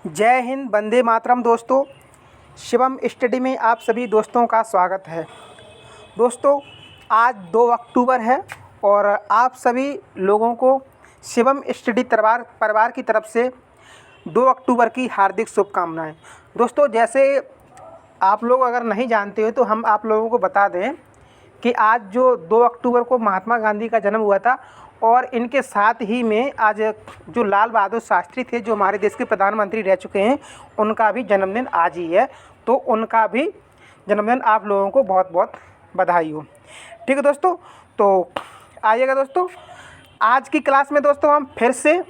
जय हिंद, वंदे मातरम। दोस्तों, शिवम स्टडी में आप सभी दोस्तों का स्वागत है। दोस्तों, आज 2 अक्टूबर है और आप सभी लोगों को शिवम स्टडी परिवार की तरफ से 2 अक्टूबर की हार्दिक शुभकामनाएं। दोस्तों, जैसे आप लोग अगर नहीं जानते हो तो हम आप लोगों को बता दें कि आज जो 2 अक्टूबर को महात्मा गांधी का जन्म हुआ था और इनके साथ ही में आज जो लाल बहादुर शास्त्री थे, जो हमारे देश के प्रधानमंत्री रह चुके हैं, उनका भी जन्मदिन आज ही है। तो उनका भी जन्मदिन आप लोगों को बहुत बहुत बधाई हो। ठीक है दोस्तों, तो आइएगा दोस्तों, आज की क्लास में दोस्तों हम फिर से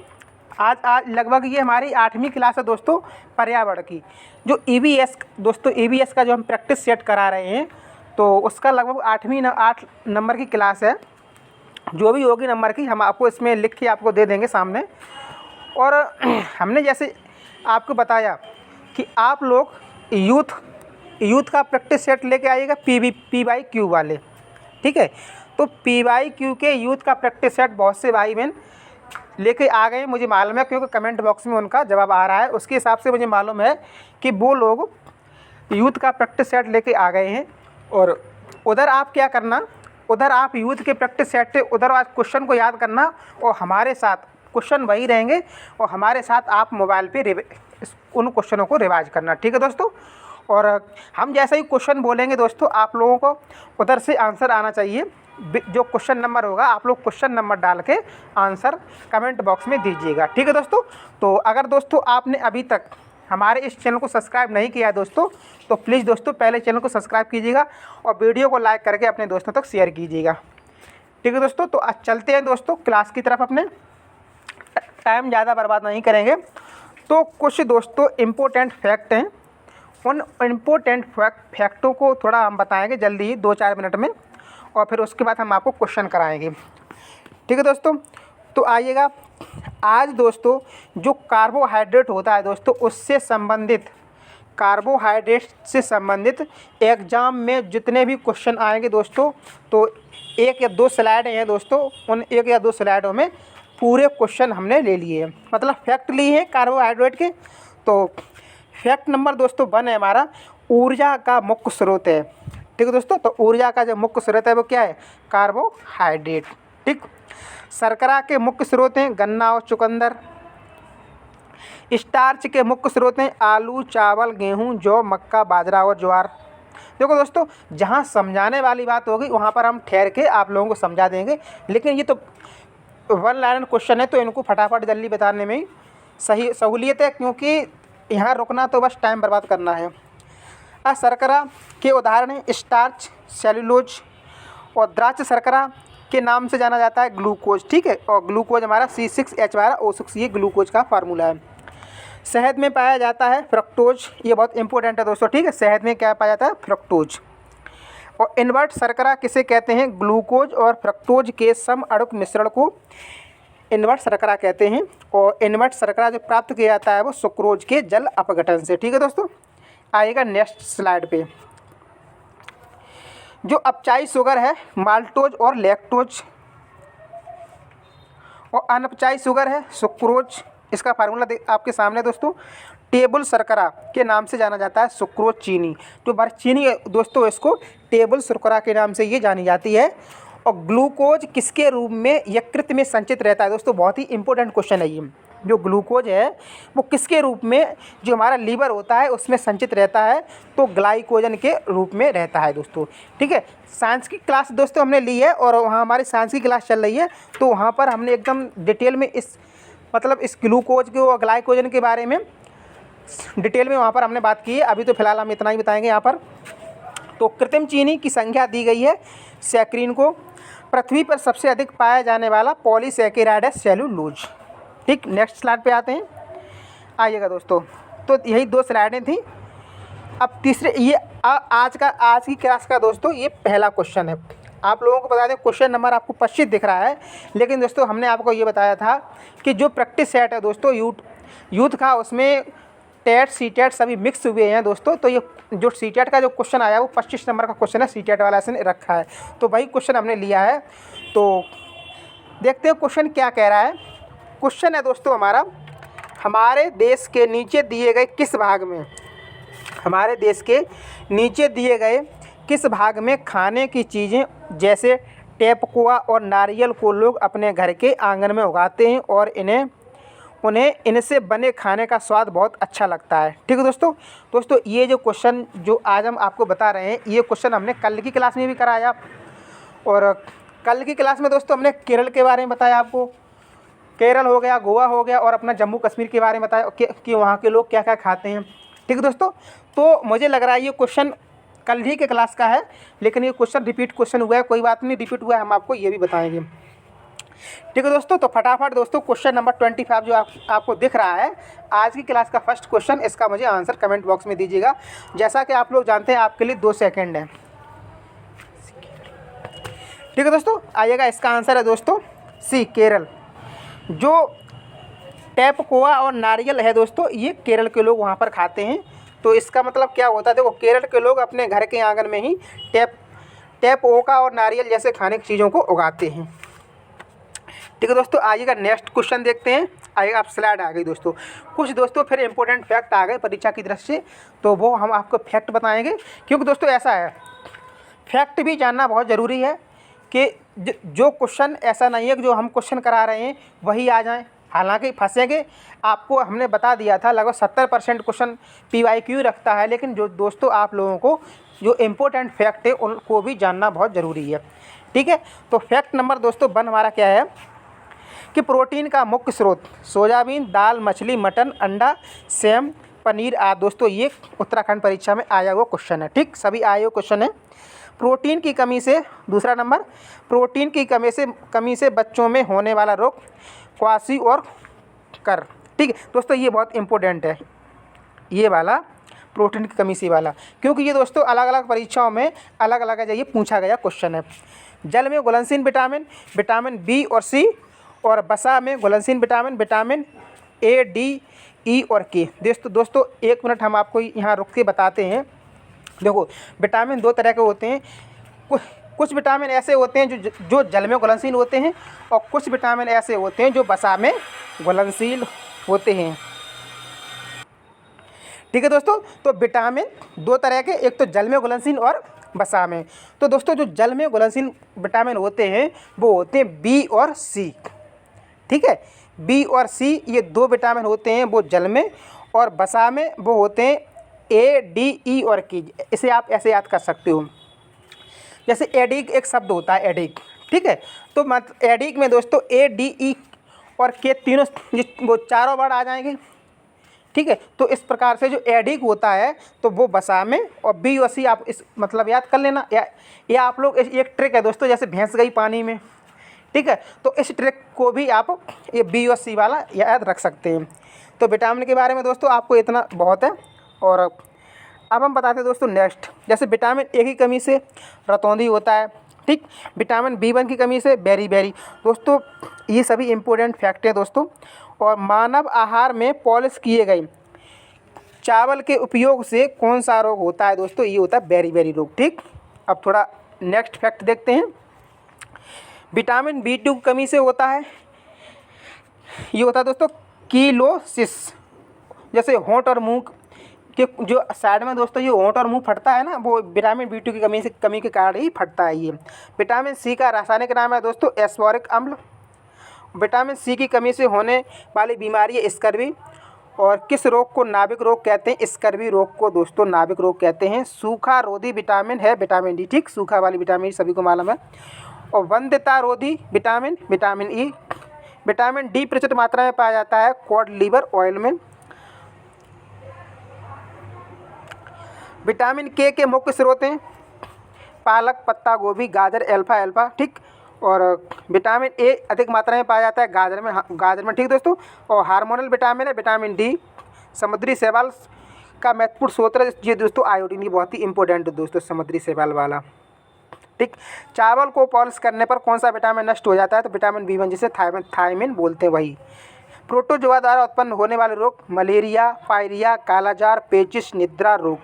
आज लगभग ये हमारी 8वीं क्लास है दोस्तों, पर्यावरण की। जो ईवीएस दोस्तों, ईवीएस का जो हम प्रैक्टिस सेट करा रहे हैं, तो उसका लगभग 8 नंबर की क्लास है। जो भी होगी नंबर की हम आपको इसमें लिख के आपको दे देंगे सामने। और हमने जैसे आपको बताया कि आप लोग यूथ का प्रैक्टिस सेट लेके आइएगा, PYQ वाले। ठीक है, तो PYQ के यूथ का प्रैक्टिस सेट बहुत से भाई बहन लेके आ गए, मुझे मालूम है, क्योंकि कमेंट बॉक्स में उनका जवाब आ रहा है। उसके हिसाब से मुझे मालूम है कि वो लोग यूथ का प्रैक्टिस सेट लेके आ गए हैं। और उधर आप क्या करना, उधर आप यूथ के प्रैक्टिस सेट से उधर आज क्वेश्चन को याद करना और हमारे साथ क्वेश्चन वही रहेंगे और हमारे साथ आप मोबाइल पे उन क्वेश्चनों को रिवाइज करना। ठीक है दोस्तों, और हम जैसे ही क्वेश्चन बोलेंगे दोस्तों, आप लोगों को उधर से आंसर आना चाहिए। जो क्वेश्चन नंबर होगा आप लोग क्वेश्चन नंबर डाल के आंसर कमेंट बॉक्स में दीजिएगा। ठीक है दोस्तों, तो अगर दोस्तों आपने अभी तक हमारे इस चैनल को सब्सक्राइब नहीं किया है दोस्तों, तो प्लीज़ दोस्तों पहले चैनल को सब्सक्राइब कीजिएगा और वीडियो को लाइक करके अपने दोस्तों तक शेयर कीजिएगा। ठीक है दोस्तों, तो आज चलते हैं दोस्तों क्लास की तरफ। अपने टाइम ज़्यादा बर्बाद नहीं करेंगे। तो कुछ दोस्तों इम्पोर्टेंट फैक्ट हैं, उन इम्पोर्टेंट फैक्टों को थोड़ा हम बताएंगे जल्दी ही 2-4 मिनट में, और फिर उसके बाद हम आपको क्वेश्चन कराएंगे। ठीक है दोस्तों, तो आइएगा। आज दोस्तों जो कार्बोहाइड्रेट होता है दोस्तों, उससे संबंधित कार्बोहाइड्रेट से संबंधित एग्ज़ाम में जितने भी क्वेश्चन आएंगे दोस्तों, तो 1 या 2 स्लाइड हैं दोस्तों, उन 1 या 2 स्लाइडों में पूरे क्वेश्चन हमने ले लिए हैं, मतलब फैक्ट लिए हैं कार्बोहाइड्रेट के। तो फैक्ट नंबर दोस्तों 1 है हमारा, ऊर्जा का मुख्य स्रोत है। ठीक है दोस्तों, तो ऊर्जा का जो मुख्य स्रोत है वो क्या है? कार्बोहाइड्रेट। ठीक। शर्करा के मुख्य स्रोत हैं गन्ना और चुकंदर। स्टार्च के मुख्य स्रोत हैं आलू, चावल, गेहूं, जौ, मक्का, बाजरा और ज्वार। देखो दोस्तों, जहां समझाने वाली बात होगी वहां पर हम ठहर के आप लोगों को समझा देंगे, लेकिन ये तो 1 लाइन क्वेश्चन है, तो इनको फटाफट जल्दी बताने में सही सहूलियत है, क्योंकि यहाँ रुकना तो बस टाइम बर्बाद करना है। शर्करा के उदाहरण हैं स्टार्च, सेलुलोज, और द्राक्ष शर्करा के नाम से जाना जाता है ग्लूकोज। ठीक है, और ग्लूकोज हमारा C6H12O6, ये ग्लूकोज का फार्मूला है। शहद में पाया जाता है फ्रक्टोज, ये बहुत इंपॉर्टेंट है दोस्तों। ठीक है, शहद में क्या पाया जाता है? फ्रक्टोज। और इन्वर्ट शर्करा किसे कहते हैं? ग्लूकोज और फ्रक्टोज के सम अणुक मिश्रण को इन्वर्ट शर्करा कहते हैं। और इन्वर्ट शर्करा जो प्राप्त किया जाता है वो सुक्रोज के जल अपघटन से। ठीक है दोस्तों, आइएगा नेक्स्ट स्लाइड पे। जो अपचाई शुगर है माल्टोज और लैक्टोज, और अनपचाई शुगर है सुक्रोज। इसका फार्मूला आपके सामने दोस्तों, टेबल शर्करा के नाम से जाना जाता है सुक्रोज चीनी। तो बार चीनी दोस्तों, इसको टेबल शर्करा के नाम से ये जानी जाती है। और ग्लूकोज किसके रूप में यकृत में संचित रहता है दोस्तों? बहुत ही इंपॉर्टेंट क्वेश्चन है ये। जो ग्लूकोज है वो किसके रूप में, जो हमारा लीवर होता है उसमें संचित रहता है? तो ग्लाइकोजन के रूप में रहता है दोस्तों। ठीक है, साइंस की क्लास दोस्तों हमने ली है और वहाँ हमारी साइंस की क्लास चल रही है, तो वहाँ पर हमने एकदम डिटेल में इस ग्लूकोज के और ग्लाइकोजन के बारे में डिटेल में वहाँ पर हमने बात की है। अभी तो फिलहाल हम इतना ही बताएंगे यहाँ पर। तो कृत्रिम चीनी की संख्या दी गई है सैकरीन को। पृथ्वी पर सबसे अधिक पाया जाने वाला पॉलीसैकेराइड है सेलुलोज। ठीक, नेक्स्ट स्लाइड पे आते हैं। आइएगा दोस्तों, तो यही 2 स्लाइडें थी। अब तीसरे ये आज की क्लास का दोस्तों ये पहला क्वेश्चन है। आप लोगों को बता दें क्वेश्चन नंबर आपको 25 दिख रहा है, लेकिन दोस्तों हमने आपको ये बताया था कि जो प्रैक्टिस सेट है दोस्तों यूथ का, उसमें टेट सीटेट सभी मिक्स हुए हैं दोस्तों। तो ये जो सीटेट का जो क्वेश्चन आया वो 25 नंबर का क्वेश्चन है, सीटेट वाला इसने रखा है, तो वही क्वेश्चन हमने लिया है। तो देखते हैं क्वेश्चन क्या कह रहा है। क्वेश्चन है दोस्तों हमारा, हमारे देश के नीचे दिए गए किस भाग में, हमारे देश के नीचे दिए गए किस भाग में खाने की चीज़ें जैसे टेपकुआ और नारियल को लोग अपने घर के आंगन में उगाते हैं और उन्हें इनसे बने खाने का स्वाद बहुत अच्छा लगता है। ठीक है दोस्तों ये जो क्वेश्चन जो आज हम आपको बता रहे हैं, ये क्वेश्चन हमने कल की क्लास में भी कराया। और कल की क्लास में दोस्तों हमने केरल के बारे में बताया आपको, केरल हो गया, गोवा हो गया, और अपना जम्मू कश्मीर के बारे में बताया कि वहाँ के लोग क्या क्या खाते हैं। ठीक है दोस्तों, तो मुझे लग रहा है ये क्वेश्चन कल ही के क्लास का है, लेकिन ये क्वेश्चन रिपीट क्वेश्चन हुआ है, कोई बात नहीं, रिपीट हुआ है, हम आपको ये भी बताएंगे। ठीक है दोस्तों, तो फटाफट दोस्तों क्वेश्चन नंबर 25 जो आपको दिख रहा है आज की क्लास का फर्स्ट क्वेश्चन, इसका मुझे आंसर कमेंट बॉक्स में दीजिएगा। जैसा कि आप लोग जानते हैं आपके लिए 2 सेकंड है। ठीक है दोस्तों, आइएगा, इसका आंसर है दोस्तों सी, केरल। जो टेपकोआ और नारियल है दोस्तों, ये केरल के लोग वहाँ पर खाते हैं। तो इसका मतलब क्या होता है, देखो केरल के लोग अपने घर के आंगन में ही टेपओका और नारियल जैसे खाने की चीज़ों को उगाते हैं। ठीक है दोस्तों, आइएगा नेक्स्ट क्वेश्चन देखते हैं। आइएगा, आप स्लाइड आ गई दोस्तों। कुछ दोस्तों फिर इंपॉर्टेंट फैक्ट आ गए परीक्षा की दृष्टि से, तो वो हम आपको फैक्ट बताएंगे, क्योंकि दोस्तों ऐसा है, फैक्ट भी जानना बहुत ज़रूरी है कि जो क्वेश्चन ऐसा नहीं है कि जो हम क्वेश्चन करा रहे हैं वही आ जाएँ। हालांकि फंसेंगे, आपको हमने बता दिया था लगभग 70% क्वेश्चन PYQ रखता है, लेकिन जो दोस्तों आप लोगों को जो इम्पोर्टेंट फैक्ट है उनको भी जानना बहुत ज़रूरी है। ठीक है, तो फैक्ट नंबर दोस्तों 1 हमारा क्या है कि प्रोटीन का मुख्य स्रोत सोयाबीन, दाल, मछली, मटन, अंडा, सेम, पनीर आदि। दोस्तों ये उत्तराखंड परीक्षा में आया हुआ क्वेश्चन है। ठीक, सभी आए हुए क्वेश्चन है। प्रोटीन की कमी से, दूसरा नंबर, प्रोटीन की कमी से बच्चों में होने वाला रोग क्वासी और कर। ठीक है दोस्तों, ये बहुत इंपॉर्टेंट है, ये वाला प्रोटीन की कमी से वाला, क्योंकि ये दोस्तों अलग अलग परीक्षाओं में अलग अलग ये पूछा गया क्वेश्चन है। जल में घुलनशील विटामिन B और C, और वसा में घुलनशील विटामिन A, D, E और K। दोस्तों 1 मिनट हम आपको यहाँ रुक के बताते हैं। देखो विटामिन 2 तरह के होते हैं, कुछ विटामिन ऐसे होते हैं जो जल में घुलनशील होते हैं, और कुछ विटामिन ऐसे होते हैं जो वसा में घुलनशील होते हैं। ठीक है दोस्तों, तो विटामिन 2 तरह के, एक तो जल में घुलनशील और वसा में। तो दोस्तों जो जल में घुलनशील विटामिन होते हैं वो होते हैं B और C। ठीक है, B और C ये 2 विटामिन होते हैं, वो जल में, और वसा में वो होते हैं A, D, E और K। इसे आप ऐसे याद कर सकते हो, जैसे एडिक एक शब्द होता है, एडिक। ठीक है, तो एडिक में दोस्तों A, D, E और K तीनों वो चारों वर्ड आ जाएंगे। ठीक है, तो इस प्रकार से जो एडिक होता है तो वो वसा में, और B और C आप इस मतलब याद कर लेना, या आप लोग एक ट्रिक है दोस्तों, जैसे भैंस गई पानी में। ठीक है, तो इस ट्रिक को भी आप ये B और C वाला याद रख सकते हैं। तो विटामिन के बारे में दोस्तों आपको इतना बहुत है। और अब हम बताते हैं दोस्तों नेक्स्ट, जैसे विटामिन A की कमी से रतौंधी होता है। ठीक, विटामिन B1 की कमी से बेरी। दोस्तों ये सभी इम्पोर्टेंट फैक्ट हैं दोस्तों। और मानव आहार में पॉलिश किए गए चावल के उपयोग से कौन सा रोग होता है दोस्तों, ये होता है बेरी रोग। ठीक, अब थोड़ा नेक्स्ट फैक्ट देखते हैं। विटामिन B2 की कमी से होता है, ये होता है दोस्तों कीलोसिस। जैसे होंठ और मुंह के जो साइड में दोस्तों ये होंठ और मुंह फटता है ना, वो विटामिन B2 की कमी के कारण ही फटता है ये। विटामिन C का रासायनिक नाम है दोस्तों एस्फोरिक अम्ल। विटामिन C की कमी से होने वाली बीमारी है स्कर्वी। और किस रोग को नाभिक रोग कहते हैं, स्कर्वी रोग को दोस्तों नाभिक रोग कहते हैं। सूखा रोधी विटामिन है विटामिन D। ठीक, सूखा वाली विटामिन सभी को मालूम है। और वंध्यता रोधी विटामिन E। विटामिन D प्रचुर मात्रा में पाया जाता है कॉड लीवर ऑयल में। विटामिन K के मुख्य स्रोत हैं पालक, पत्ता गोभी, गाजर, अल्फा। ठीक, और विटामिन A अधिक मात्रा में पाया जाता है गाजर में। ठीक दोस्तों, और हार्मोनल विटामिन है विटामिन D। समुद्री शैवाल का महत्वपूर्ण स्रोत है ये दोस्तों आयोडीन, ये बहुत ही इंपॉर्टेंट है दोस्तों समुद्री शैवाल वाला। ठीक, चावल को पॉलिश करने पर कौन सा विटामिन नष्ट हो जाता है, तो विटामिन B1 जिसे थायमिन बोलते हैं वही। प्रोटोजोआ द्वारा उत्पन्न होने वाले रोग मलेरिया, पायरिया, कालाजार, पेचिश, निद्रा रोग।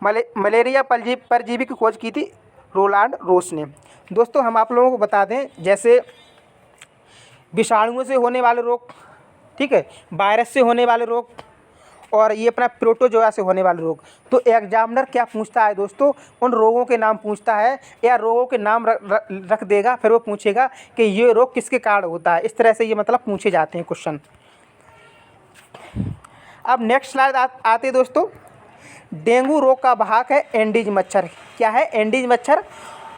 मलेरिया परजीवी की खोज की थी रोलांड रोस ने। दोस्तों हम आप लोगों को बता दें, जैसे विषाणुओं से होने वाले रोग, ठीक है, वायरस से होने वाले रोग और ये अपना प्रोटोजोआ से होने वाले रोग। तो एग्जामिनर क्या पूछता है दोस्तों, उन रोगों के नाम पूछता है या रोगों के नाम रख देगा, फिर वो पूछेगा कि ये रोग किसके कारण होता है। इस तरह से ये मतलब पूछे जाते हैं क्वेश्चन। अब नेक्स्ट स्लाइड आते हैं दोस्तों। डेंगू रोग का वाहक है एंडीज मच्छर। क्या है? एंडीज मच्छर।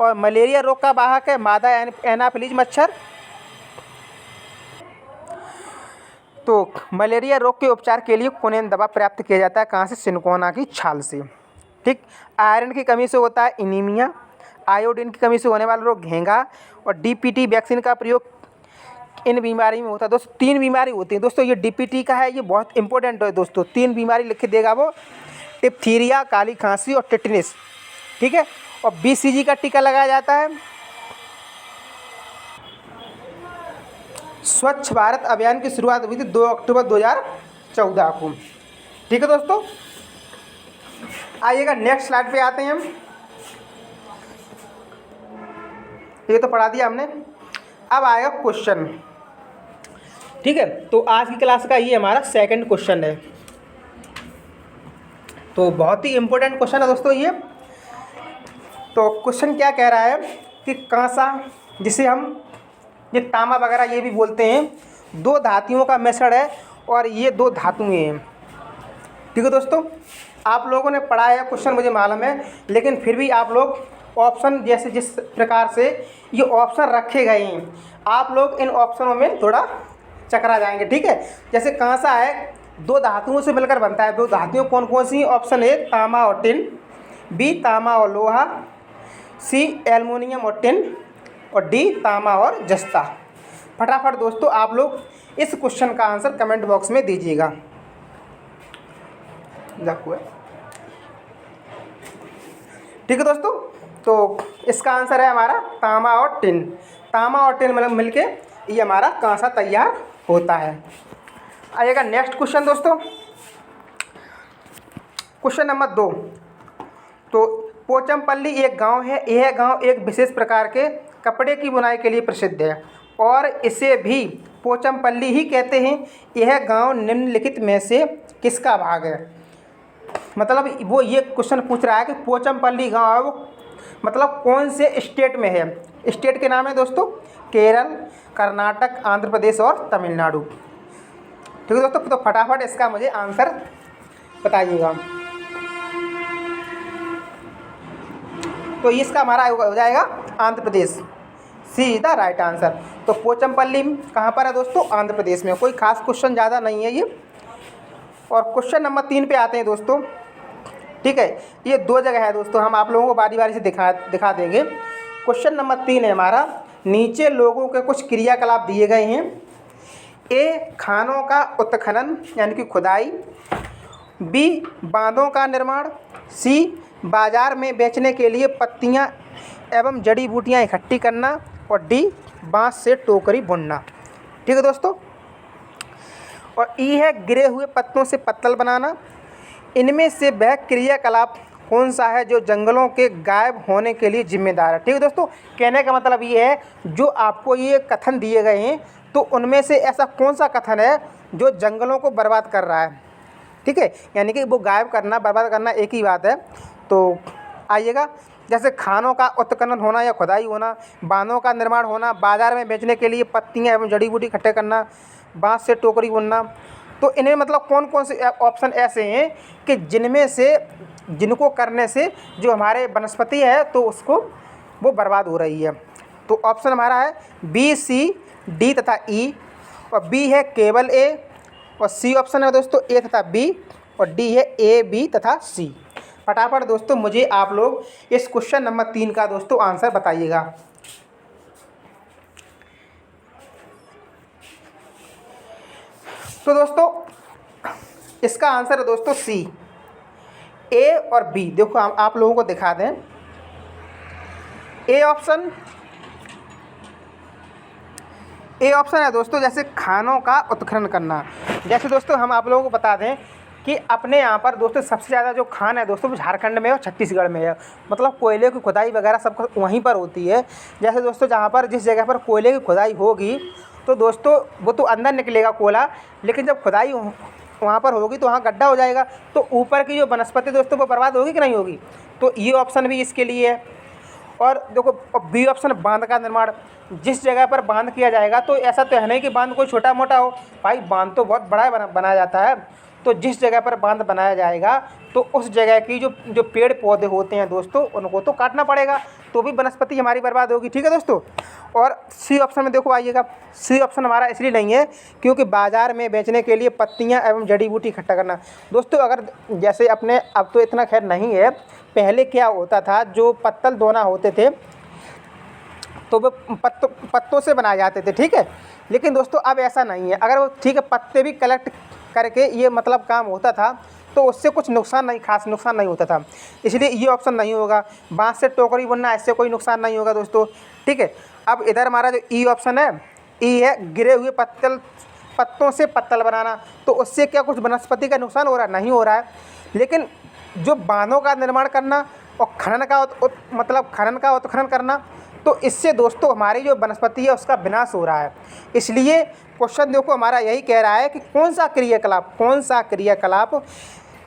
और मलेरिया रोग का वाहक है मादा एनाफिलीज मच्छर। तो मलेरिया रोग के उपचार के लिए क्विनोन दवा प्राप्त किया जाता है कहाँ से? सिनकोना की छाल से। ठीक। आयरन की कमी से होता है एनीमिया। आयोडीन की कमी से होने वाला रोग घेंघा। और डीपीटी वैक्सीन का प्रयोग इन बीमारी में होता है। दोस्तों 3 बीमारी होती है दोस्तों, ये डीपीटी का है, ये बहुत इंपॉर्टेंट है दोस्तों। 3 बीमारी लिख के देगा वो, डिप्थीरिया, काली खांसी और टिटनिस। ठीक है। और बीसीजी का टीका लगाया जाता है। स्वच्छ भारत अभियान की शुरुआत हुई थी 2 अक्टूबर 2014 को। ठीक है दोस्तों, आइएगा नेक्स्ट स्लाइड पे आते हैं हम। ये तो पढ़ा दिया हमने, अब आएगा क्वेश्चन। ठीक है, तो आज की क्लास का ये हमारा सेकंड क्वेश्चन है। तो बहुत ही इम्पोर्टेंट क्वेश्चन है दोस्तों ये। तो क्वेश्चन क्या कह रहा है कि कांसा, जिसे हम ये तांबा वगैरह ये भी बोलते हैं, 2 धातुओं का मिश्रण है और ये 2 धातुएं हैं। ठीक है दोस्तों, आप लोगों ने पढ़ा है क्वेश्चन, मुझे मालूम है, लेकिन फिर भी आप लोग ऑप्शन जैसे जिस प्रकार से ये ऑप्शन रखे गए हैं, आप लोग इन ऑप्शनों में थोड़ा चकरा जाएंगे। ठीक है, जैसे कांसा है 2 धातुओं से मिलकर बनता है। 2 धातुएं कौन कौन सी? ऑप्शन ए तांबा और टिन, बी तांबा और लोहा, सी एल्युमिनियम और टिन, और डी तांबा और जस्ता। फटाफट दोस्तों आप लोग इस क्वेश्चन का आंसर कमेंट बॉक्स में दीजिएगा। ठीक है दोस्तों, तो इसका आंसर है हमारा तांबा और टिन। तांबा और टिन मतलब मिलके ये हमारा कांसा तैयार होता है। आइएगा नेक्स्ट क्वेश्चन दोस्तों, क्वेश्चन नंबर 2। तो पोचमपल्ली एक गांव है। यह गांव एक विशेष प्रकार के कपड़े की बुनाई के लिए प्रसिद्ध है और इसे भी पोचमपल्ली ही कहते हैं। यह गांव निम्नलिखित में से किसका भाग है? मतलब वो ये क्वेश्चन पूछ रहा है कि पोचमपल्ली गांव है वो मतलब कौन से स्टेट में है। स्टेट के नाम है दोस्तों केरल, कर्नाटक, आंध्र प्रदेश और तमिलनाडु। ठीक है दोस्तों, तो फटाफट इसका मुझे आंसर बताइएगा। तो इसका हमारा हो जाएगा आंध्र प्रदेश। सी इज द राइट आंसर। तो पोचमपल्ली कहाँ पर है दोस्तों? आंध्र प्रदेश में। कोई खास क्वेश्चन ज़्यादा नहीं है ये। और क्वेश्चन नंबर 3 पे आते हैं दोस्तों। ठीक है, ये 2 जगह है दोस्तों, हम आप लोगों को बारी बारी से दिखा देंगे। क्वेश्चन नंबर 3 है हमारा, नीचे लोगों के कुछ क्रियाकलाप दिए गए हैं। ए खानों का उत्खनन यानी कि खुदाई, बी बांधों का निर्माण, सी बाजार में बेचने के लिए पत्तियां एवं जड़ी बूटियां इकट्ठी करना, और डी बांस से टोकरी बुनना। ठीक है दोस्तों, और ई है गिरे हुए पत्तों से पत्तल बनाना। इनमें से वह क्रियाकलाप कौन सा है जो जंगलों के गायब होने के लिए जिम्मेदार है? ठीक है दोस्तों, कहने का मतलब ये है जो आपको ये कथन दिए गए हैं तो उनमें से ऐसा कौन सा कथन है जो जंगलों को बर्बाद कर रहा है। ठीक है, यानी कि वो गायब करना बर्बाद करना एक ही बात है। तो आइएगा, जैसे खानों का उत्खनन होना या खुदाई होना, बांधों का निर्माण होना, बाजार में बेचने के लिए पत्तियां एवं जड़ी बूटी इकट्ठे करना, बांस से टोकरी बुनना। तो इन्हें मतलब कौन कौन से ऑप्शन ऐसे हैं कि जिनमें से जिनको करने से जो हमारे वनस्पति है तो उसको वो बर्बाद हो रही है। तो ऑप्शन हमारा है बी, सी, डी तथा ई, और बी है केवल ए, और सी ऑप्शन है दोस्तों ए तथा बी, और डी है ए, बी तथा सी। फटाफट दोस्तों मुझे आप लोग इस क्वेश्चन नंबर 3 का दोस्तों आंसर बताइएगा। तो दोस्तों इसका आंसर है दोस्तों सी, ए और बी। देखो हम आप लोगों को दिखा दें, ए ऑप्शन है दोस्तों जैसे खानों का उत्खनन करना। जैसे दोस्तों हम आप लोगों को बता दें कि अपने यहाँ पर दोस्तों सबसे ज़्यादा जो खान है दोस्तों झारखंड में और छत्तीसगढ़ में है। मतलब कोयले की खुदाई वगैरह सब वहीं पर होती है। जैसे दोस्तों जहाँ पर जिस जगह पर कोयले की खुदाई होगी तो दोस्तों वो तो अंदर निकलेगा कोयला, लेकिन जब खुदाई वहाँ पर होगी तो वहाँ गड्ढा हो जाएगा, तो ऊपर की जो वनस्पति दोस्तों वो बर्बाद होगी कि नहीं होगी। तो ये ऑप्शन भी इसके लिए है। और देखो बी ऑप्शन, बांध का निर्माण। जिस जगह पर बांध किया जाएगा, तो ऐसा तो है नहीं कि बांध कोई छोटा मोटा हो, भाई बांध तो बहुत बड़ा बनाया जाता है। तो जिस जगह पर बांध बनाया जाएगा तो उस जगह की जो पेड़ पौधे होते हैं दोस्तों, उनको तो काटना पड़ेगा, तो भी वनस्पति हमारी बर्बाद होगी। ठीक है दोस्तों। और सी ऑप्शन में देखो आइएगा, सी ऑप्शन हमारा इसलिए नहीं है क्योंकि बाज़ार में बेचने के लिए पत्तियां एवं जड़ी बूटी इकट्ठा करना। दोस्तों अगर जैसे अपने, अब तो इतना खैर नहीं है, पहले क्या होता था, जो पत्तल दोना होते थे तो वो पत्तों से बनाए जाते थे। ठीक है, लेकिन दोस्तों अब ऐसा नहीं है। अगर वो ठीक है पत्ते भी कलेक्ट करके ये मतलब काम होता था, तो उससे कुछ नुकसान नहीं, खास नुकसान नहीं होता था, इसलिए ये ऑप्शन नहीं होगा। बांस से टोकरी बनना, इससे कोई नुकसान नहीं होगा दोस्तों। ठीक है, अब इधर हमारा जो ई ऑप्शन है, ई है गिरे हुए पत्तों से पत्तल बनाना। तो उससे क्या कुछ वनस्पति का नुकसान हो रहा है? नहीं हो रहा है। लेकिन जो बांधों का निर्माण करना और खनन का उत्खनन करना, तो इससे दोस्तों हमारी जो वनस्पति है उसका विनाश हो रहा है। इसलिए क्वेश्चन देखो हमारा यही कह रहा है कि कौन सा क्रियाकलाप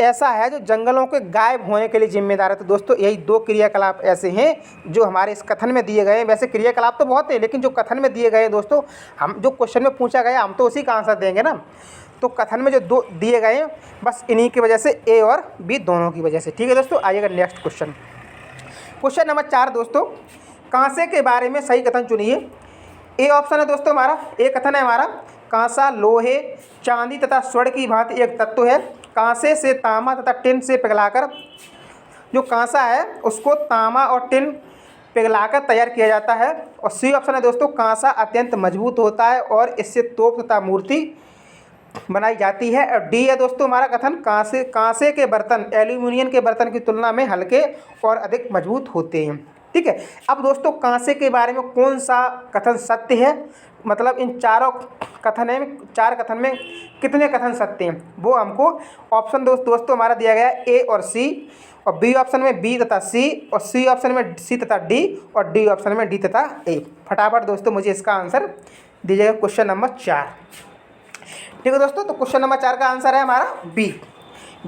ऐसा है जो जंगलों के गायब होने के लिए जिम्मेदार है। तो दोस्तों यही दो क्रियाकलाप ऐसे हैं जो हमारे इस कथन में दिए गए हैं। वैसे क्रियाकलाप तो बहुत है, लेकिन जो कथन में दिए गए हैं दोस्तों, हम जो क्वेश्चन में पूछा गया हम तो उसी का आंसर देंगे ना। तो कथन में जो दो दिए गए हैं, बस इन्हीं की वजह से, ए और बी दोनों की वजह से। ठीक है दोस्तों, आइएगा नेक्स्ट क्वेश्चन। क्वेश्चन नंबर 4 दोस्तों, कांसे के बारे में सही कथन चुनिए। ए ऑप्शन है दोस्तों हमारा, ए कथन है हमारा, कांसा लोहे, चांदी तथा स्वर्ण की भांति एक तत्व है। कांसे से तांबा तथा टिन से पिघलाकर, जो कांसा है उसको तांबा और टिन पिघलाकर तैयार किया जाता है। और सी ऑप्शन है दोस्तों, कांसा अत्यंत मजबूत होता है और इससे तोप तथा मूर्ति बनाई जाती है। और डी है दोस्तों हमारा कथन, कांसे के बर्तन एल्यूमिनियम के बर्तन की तुलना में हल्के और अधिक मजबूत होते हैं। ठीक है, अब दोस्तों कांसे के बारे में कौन सा कथन सत्य है, मतलब इन चार कथन में कितने कथन सत्य हैं, वो हमको ऑप्शन दोस्तों हमारा दिया गया है ए और सी, और बी ऑप्शन में बी तथा सी, और सी ऑप्शन में सी तथा डी, और डी ऑप्शन में डी तथा ए। फटाफट दोस्तों मुझे इसका आंसर दीजिएगा क्वेश्चन नंबर 4। ठीक है दोस्तों, तो क्वेश्चन नंबर 4 का आंसर है हमारा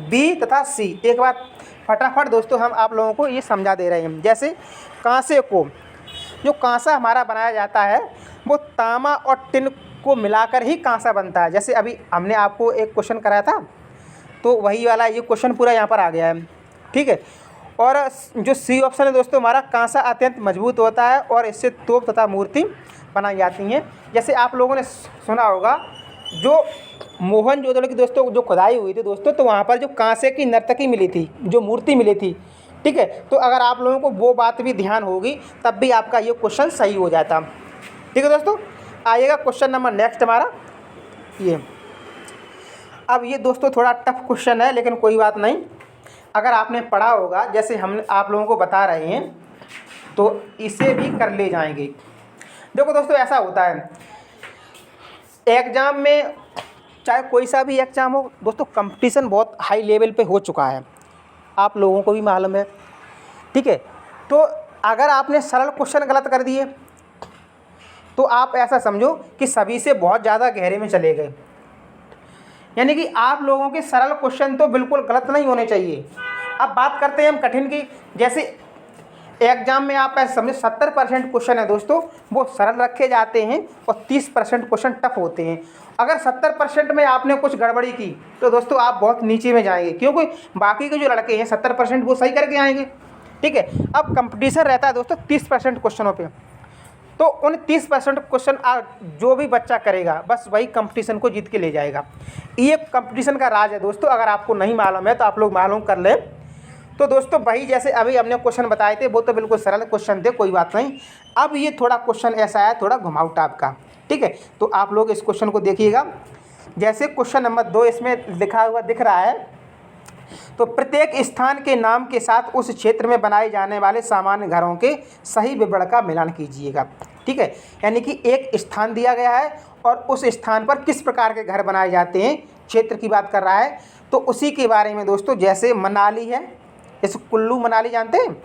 बी तथा सी। एक बार फटाफट दोस्तों हम आप लोगों को ये समझा दे रहे हैं। जैसे कांसे को, जो कांसा हमारा बनाया जाता है वो तांबा और टिन को मिलाकर ही कांसा बनता है। जैसे अभी हमने आपको एक क्वेश्चन कराया था, तो वही वाला ये क्वेश्चन पूरा यहाँ पर आ गया है। ठीक है, और जो सी ऑप्शन है दोस्तों हमारा, कांसा अत्यंत मजबूत होता है और इससे तोप तथा मूर्ति बनाई जाती हैं। जैसे आप लोगों ने सुना होगा, जो मोहनजोदड़ो की दोस्तों जो खुदाई हुई थी दोस्तों, तो वहाँ पर जो कांसे की नर्तकी मिली थी, जो मूर्ति मिली थी। ठीक है, तो अगर आप लोगों को वो बात भी ध्यान होगी तब भी आपका ये क्वेश्चन सही हो जाता। ठीक है दोस्तों, आइएगा क्वेश्चन नंबर नेक्स्ट हमारा ये। अब ये दोस्तों थोड़ा टफ क्वेश्चन है, लेकिन कोई बात नहीं, अगर आपने पढ़ा होगा जैसे हम आप लोगों को बता रहे हैं तो इसे भी कर ले जाएंगे। देखो दोस्तों ऐसा होता है, एग्ज़ाम में चाहे कोई सा भी एग्ज़ाम हो दोस्तों, कंपटीशन बहुत हाई लेवल पे हो चुका है, आप लोगों को भी मालूम है। ठीक है, तो अगर आपने सरल क्वेश्चन गलत कर दिए तो आप ऐसा समझो कि सभी से बहुत ज़्यादा गहरे में चले गए। यानी कि आप लोगों के सरल क्वेश्चन तो बिल्कुल गलत नहीं होने चाहिए। अब बात करते हैं हम कठिन की। जैसे एग्जाम में आप ऐसे समझो 70% क्वेश्चन है दोस्तों वो सरल रखे जाते हैं और 30% क्वेश्चन टफ होते हैं। अगर 70% में आपने कुछ गड़बड़ी की तो दोस्तों आप बहुत नीचे में जाएंगे, क्योंकि बाकी के जो लड़के हैं 70% वो सही करके आएंगे। ठीक है, अब कंपटीशन रहता है दोस्तों 30% क्वेश्चनों पे, तो उन 30% क्वेश्चन जो भी बच्चा करेगा बस वही कंपटीशन को जीत के ले जाएगा। ये कंपटीशन का राज है दोस्तों, अगर आपको नहीं मालूम है तो आप लोग मालूम कर लें। तो दोस्तों वही जैसे अभी हमने क्वेश्चन बताए थे वो तो बिल्कुल सरल क्वेश्चन थे, कोई बात नहीं। अब ये थोड़ा क्वेश्चन ऐसा है, थोड़ा घुमाऊ टाइप का। ठीक है, तो आप लोग इस क्वेश्चन को देखिएगा। जैसे क्वेश्चन नंबर 2 इसमें लिखा हुआ दिख रहा है, तो प्रत्येक स्थान के नाम के साथ उस क्षेत्र में बनाए जाने वाले सामान्य घरों के सही विवरण का मिलान कीजिएगा। ठीक है, यानी कि एक स्थान दिया गया है और उस स्थान पर किस प्रकार के घर बनाए जाते हैं, क्षेत्र की बात कर रहा है। तो उसी के बारे में दोस्तों, जैसे मनाली है, जैसे कुल्लू मनाली जानते हैं,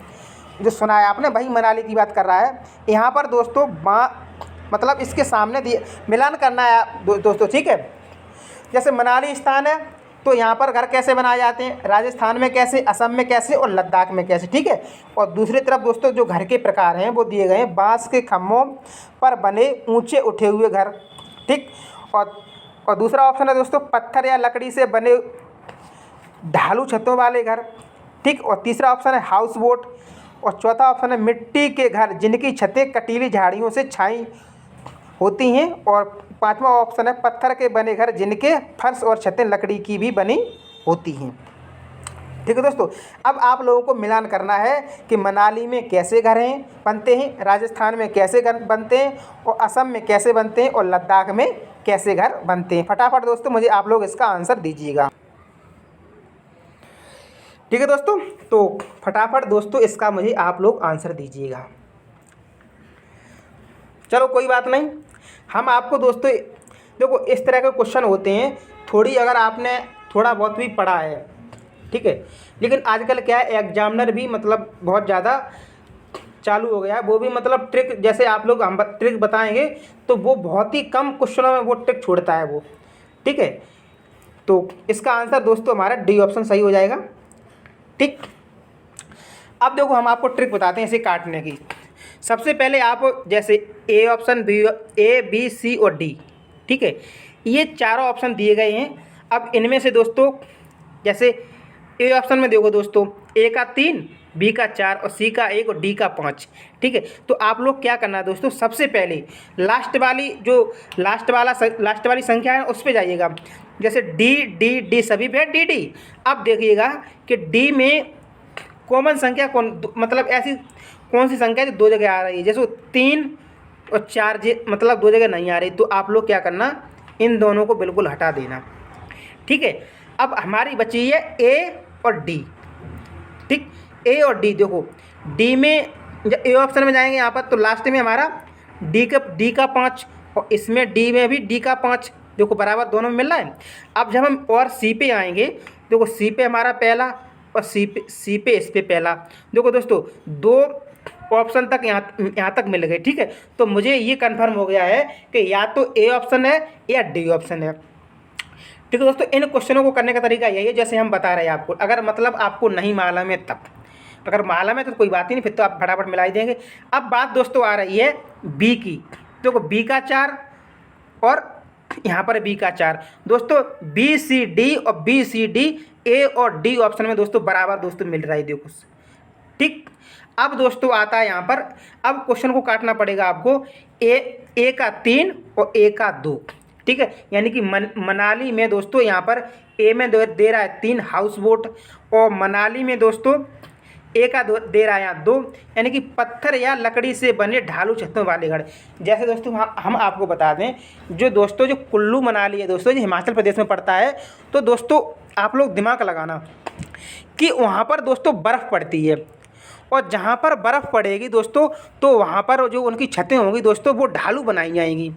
जो सुना है आपने, वही मनाली की बात कर रहा है। यहाँ पर दोस्तों मतलब इसके सामने दिए मिलान करना है दोस्तों, ठीक है। जैसे मनाली स्थान है तो यहाँ पर घर कैसे बनाए जाते हैं, राजस्थान में कैसे, असम में कैसे और लद्दाख में कैसे, ठीक है। और दूसरी तरफ दोस्तों जो घर के प्रकार हैं वो दिए गए हैं, बांस के खम्भों पर बने ऊंचे उठे हुए घर, ठीक। और दूसरा ऑप्शन है दोस्तों पत्थर या लकड़ी से बने ढालू छतों वाले घर, ठीक। और तीसरा ऑप्शन है हाउस बोट। और चौथा ऑप्शन है मिट्टी के घर जिनकी छतें कटीली झाड़ियों से छाई होती हैं। और पांचवा ऑप्शन है पत्थर के बने घर जिनके फर्श और छतें लकड़ी की भी बनी होती हैं, ठीक है दोस्तों। अब आप लोगों को मिलान करना है कि मनाली में कैसे घर हैं बनते हैं, राजस्थान में कैसे घर बनते हैं, और असम में कैसे बनते हैं, और लद्दाख में कैसे घर बनते हैं। फटाफट दोस्तों मुझे आप लोग इसका आंसर दीजिएगा, ठीक है दोस्तों। तो फटाफट दोस्तों इसका मुझे आप लोग आंसर दीजिएगा। चलो कोई बात नहीं, हम आपको दोस्तों देखो इस तरह के क्वेश्चन होते हैं, थोड़ी अगर आपने थोड़ा बहुत भी पढ़ा है, ठीक है। लेकिन आजकल क्या है, एग्जामिनर भी मतलब बहुत ज़्यादा चालू हो गया है, वो भी मतलब ट्रिक, जैसे आप लोग हम ट्रिक बताएंगे तो वो बहुत ही कम क्वेश्चनों में वो ट्रिक छोड़ता है वो, ठीक है। तो इसका आंसर दोस्तों हमारा डी ऑप्शन सही हो जाएगा, ठीक। अब देखो हम आपको ट्रिक बताते हैं इसे काटने की। सबसे पहले आप जैसे A option, B, A B C और डी, ठीक है, ये चारों ऑप्शन दिए गए हैं। अब इनमें से दोस्तों जैसे ए ऑप्शन में देखो दोस्तों, ए का 3, बी का 4 और सी का 1 और डी का 5, ठीक है। तो आप लोग क्या करना है दोस्तों, सबसे पहले लास्ट वाली संख्या है उस पर जाइएगा। जैसे डी डी डी सभी पे डी डी। अब देखिएगा कि डी में कॉमन संख्या मतलब ऐसी कौन सी संख्या जो दो जगह आ रही है, जैसे 3 और 4 मतलब दो जगह नहीं आ रही, तो आप लोग क्या करना, इन दोनों को बिल्कुल हटा देना, ठीक है। अब हमारी बची है ए और डी, ठीक। ए और डी देखो, डी में जब ए ऑप्शन में जाएंगे यहाँ पर तो लास्ट में हमारा डी का 5 और इसमें डी में भी डी का 5, देखो बराबर दोनों में मिल रहा है। अब जब हम और सी पे आएंगे, देखो सी पे हमारा पहला और सी पे इस पे पहला, देखो दोस्तों दो ऑप्शन तक यहाँ तक मिल गए, ठीक है। तो मुझे ये कंफर्म हो गया है कि या तो ए ऑप्शन है या डी ऑप्शन है, ठीक है दोस्तों। इन क्वेश्चनों को करने का तरीका यही है जैसे हम बता रहे हैं आपको। अगर मतलब आपको नहीं मालूम है तब, अगर मालूम है तो कोई बात ही नहीं, फिर तो आप फटाफट मिला ही देंगे। अब बात दोस्तों आ रही है बी की, देखो बी का 4 और यहाँ पर बी का 4, दोस्तों बी सी डी और बी सी डी ए और डी ऑप्शन में दोस्तों बराबर दोस्तों मिल रहा है, देखो, ठीक। अब दोस्तों आता है यहाँ पर, अब क्वेश्चन को काटना पड़ेगा आपको, ए का 3 और ए का 2, ठीक है। यानी कि मनाली में दोस्तों यहाँ पर ए में दे रहा है 3 हाउस बोट, और मनाली में दोस्तों ए का दे रहा है यहाँ 2, यानी कि पत्थर या लकड़ी से बने ढालू छतों वाले घर। जैसे दोस्तों हम आपको बता दें, जो कुल्लू मनाली है दोस्तों, जो हिमाचल प्रदेश में पड़ता है, तो दोस्तों आप लोग दिमाग लगाना कि वहाँ पर दोस्तों बर्फ़ पड़ती है, और जहाँ पर बर्फ़ पड़ेगी दोस्तों तो वहाँ पर जो उनकी छतें होंगी दोस्तों वो ढालू बनाई जाएंगी,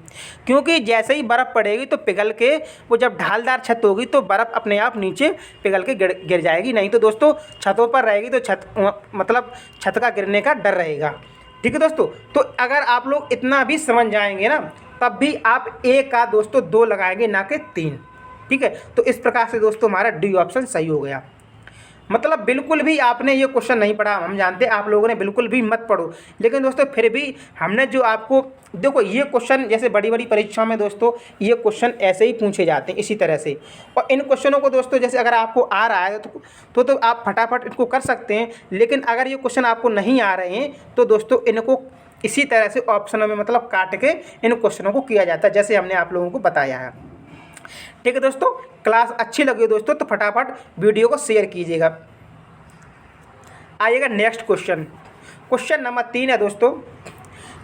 क्योंकि जैसे ही बर्फ़ पड़ेगी तो पिघल के वो जब ढालदार छत होगी तो बर्फ़ अपने आप नीचे पिघल के गिर जाएगी, नहीं तो दोस्तों छतों पर रहेगी तो छत का गिरने का डर रहेगा, ठीक है दोस्तों। तो अगर आप लोग इतना भी समझ जाएंगे ना, तब भी आप ए का दोस्तों 2 लगाएंगे ना कि 3, ठीक है। तो इस प्रकार से दोस्तों हमारा डी ऑप्शन सही हो गया। मतलब बिल्कुल भी आपने ये क्वेश्चन नहीं पढ़ा, हम जानते हैं आप लोगों ने बिल्कुल भी मत पढ़ो, लेकिन दोस्तों फिर भी हमने जो आपको देखो ये क्वेश्चन जैसे बड़ी बड़ी परीक्षाओं में दोस्तों ये क्वेश्चन ऐसे ही पूछे जाते हैं इसी तरह से। और इन क्वेश्चनों को दोस्तों जैसे अगर आपको आ रहा है तो आप फटाफट इनको कर सकते हैं, लेकिन अगर ये क्वेश्चन आपको नहीं आ रहे हैं तो दोस्तों इनको इसी तरह से ऑप्शनों में मतलब काट के इन क्वेश्चनों को किया जाता है जैसे हमने आप लोगों को बताया है, ठीक है दोस्तों। क्लास अच्छी लगी दोस्तों तो फटाफट वीडियो को शेयर कीजिएगा। आइएगा नेक्स्ट क्वेश्चन, क्वेश्चन नंबर 3 है दोस्तों।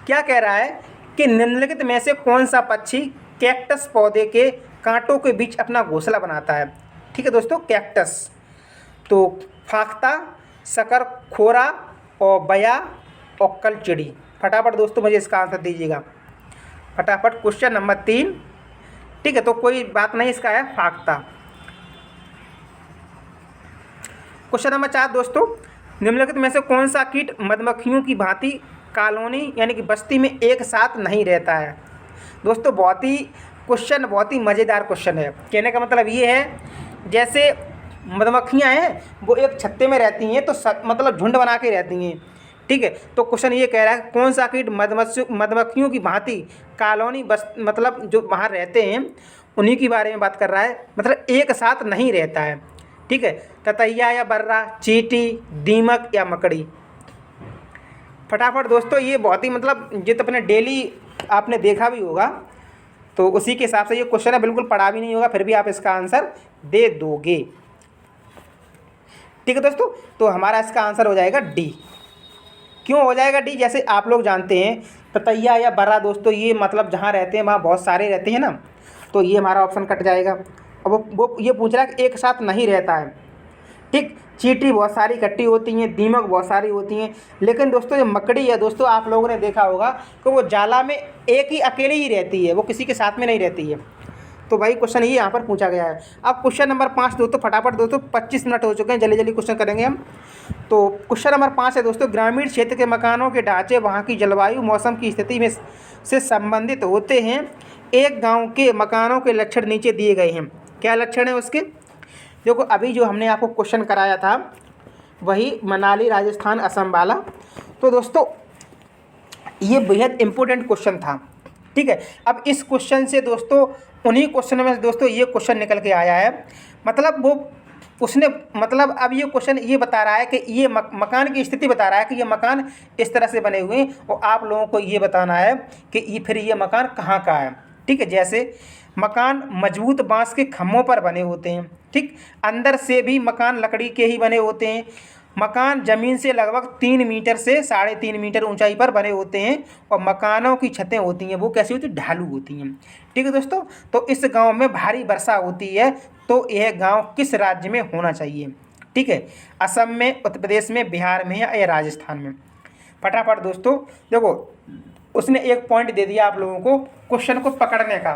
क्या कह रहा है कि निम्नलिखित में से कौन सा पक्षी कैक्टस पौधे के कांटों के बीच अपना घोंसला बनाता है, ठीक है दोस्तों। कैक्टस तो फाख्ता, शकरखोरा और बया और कलचिड़ी। फटाफट दोस्तों मुझे इसका आंसर दीजिएगा फटाफट। क्वेश्चन नंबर 3, ठीक है, तो कोई बात नहीं, इसका है फाख्ता। क्वेश्चन नंबर 4 दोस्तों, निम्नलिखित में से कौन सा कीट मधुमक्खियों की भांति कॉलोनी यानी कि बस्ती में एक साथ नहीं रहता है। दोस्तों बहुत ही मज़ेदार क्वेश्चन है। कहने का मतलब ये है जैसे मधुमक्खियाँ हैं वो एक छत्ते में रहती हैं तो मतलब झुंड बना के रहती हैं, ठीक है। तो क्वेश्चन ये कह रहा है कौन सा कीट मधुमक्खियों की भांति कॉलोनी बस मतलब जो वहाँ रहते हैं उन्हीं के बारे में बात कर रहा है, मतलब एक साथ नहीं रहता है, ठीक है। ततैया या बर्रा, चींटी, दीमक या मकड़ी। फटाफट दोस्तों ये बहुत ही मतलब ये तो अपने डेली आपने देखा भी होगा, तो उसी के हिसाब से ये क्वेश्चन है, बिल्कुल पढ़ा भी नहीं होगा फिर भी आप इसका आंसर दे दोगे, ठीक है दोस्तों। तो हमारा इसका आंसर हो जाएगा डी। क्यों हो जाएगा डी? जैसे आप लोग जानते हैं ततैया या बर्रा दोस्तों ये मतलब जहाँ रहते हैं वहाँ बहुत सारे रहते हैं ना, तो ये हमारा ऑप्शन कट जाएगा। अब वो ये पूछ रहा है कि एक साथ नहीं रहता है, ठीक। चींटी बहुत सारी इकट्ठी होती हैं, दीमक बहुत सारी होती हैं, लेकिन दोस्तों जो मकड़ी है दोस्तों आप लोगों ने देखा होगा कि वो जाला में एक ही अकेले ही रहती है, वो किसी के साथ में नहीं रहती है। तो भाई क्वेश्चन ये यहाँ पर पूछा गया है। अब क्वेश्चन नंबर 5 दोस्तों फटाफट दोस्तों 25 मिनट हो चुके हैं, जल्दी जल्दी क्वेश्चन करेंगे हम। तो क्वेश्चन नंबर 5 है दोस्तों, ग्रामीण क्षेत्र के मकानों के ढांचे वहाँ की जलवायु मौसम की स्थिति में से संबंधित होते हैं। एक गाँव के मकानों के लक्षण नीचे दिए गए हैं। क्या लक्षण है उसके? देखो अभी जो हमने आपको क्वेश्चन कराया था वही मनाली राजस्थान असम वाला, तो दोस्तों ये बेहद इम्पोर्टेंट क्वेश्चन था, ठीक है। अब इस क्वेश्चन से दोस्तों उन्हीं क्वेश्चन में दोस्तों ये क्वेश्चन निकल के आया है, मतलब वो उसने मतलब अब ये क्वेश्चन ये बता रहा है कि ये मकान की स्थिति बता रहा है कि ये मकान इस तरह से बने हुए हैं और आप लोगों को ये बताना है कि ये फिर ये मकान कहाँ का है, ठीक है। जैसे मकान मजबूत बांस के खम्भों पर बने होते हैं, ठीक। अंदर से भी मकान लकड़ी के ही बने होते हैं। मकान ज़मीन से लगभग 3 मीटर से 3.5 मीटर ऊंचाई पर बने होते हैं और मकानों की छतें होती हैं वो कैसी होती हैं? ढालू होती हैं, ठीक है दोस्तों। तो इस गांव में भारी वर्षा होती है, तो यह गांव किस राज्य में होना चाहिए? ठीक है, असम में, उत्तर प्रदेश में, बिहार में या राजस्थान में? फटाफट दोस्तों देखो उसने एक पॉइंट दे दिया आप लोगों को क्वेश्चन को पकड़ने का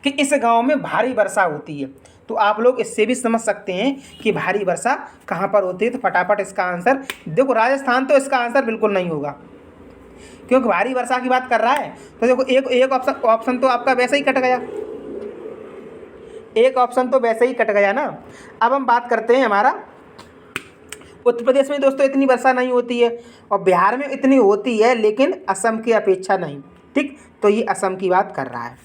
कि इस गांव में भारी वर्षा होती है, तो आप लोग इससे भी समझ सकते हैं कि भारी वर्षा कहाँ पर होती है। तो फटाफट इसका आंसर देखो, राजस्थान तो इसका आंसर बिल्कुल नहीं होगा क्योंकि भारी वर्षा की बात कर रहा है। तो देखो एक ऑप्शन तो आपका वैसे ही कट गया, एक ऑप्शन तो वैसे ही कट गया ना। अब हम बात करते हैं हमारा उत्तर प्रदेश में दोस्तों इतनी वर्षा नहीं होती है और बिहार में इतनी होती है लेकिन असम की अपेक्षा नहीं, ठीक। तो ये असम की बात कर रहा है,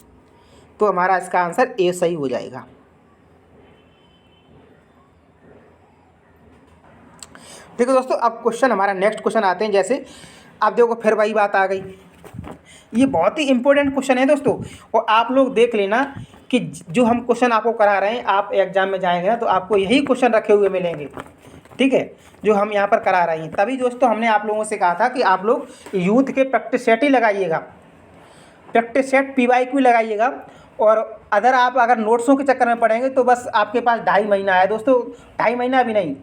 तो हमारा इसका आंसर ए सही हो जाएगा। देखो दोस्तों अब क्वेश्चन हमारा नेक्स्ट क्वेश्चन आते हैं। जैसे अब देखो फिर वही बात आ गई, ये बहुत ही इंपॉर्टेंट क्वेश्चन है दोस्तों, और आप लोग देख लेना कि जो हम क्वेश्चन आपको करा रहे हैं आप एग्जाम में जाएंगे ना तो आपको यही क्वेश्चन रखे हुए मिलेंगे, ठीक है, जो हम यहाँ पर करा रहे हैं। तभी दोस्तों हमने आप लोगों से कहा था कि आप लोग यूथ के प्रैक्टिस सेट ही लगाइएगा, प्रैक्टिस सेट PYQ लगाइएगा। और अगर नोट्सों के चक्कर में पढ़ेंगे तो बस आपके पास 2.5 महीना है दोस्तों, 2.5 महीना भी नहीं,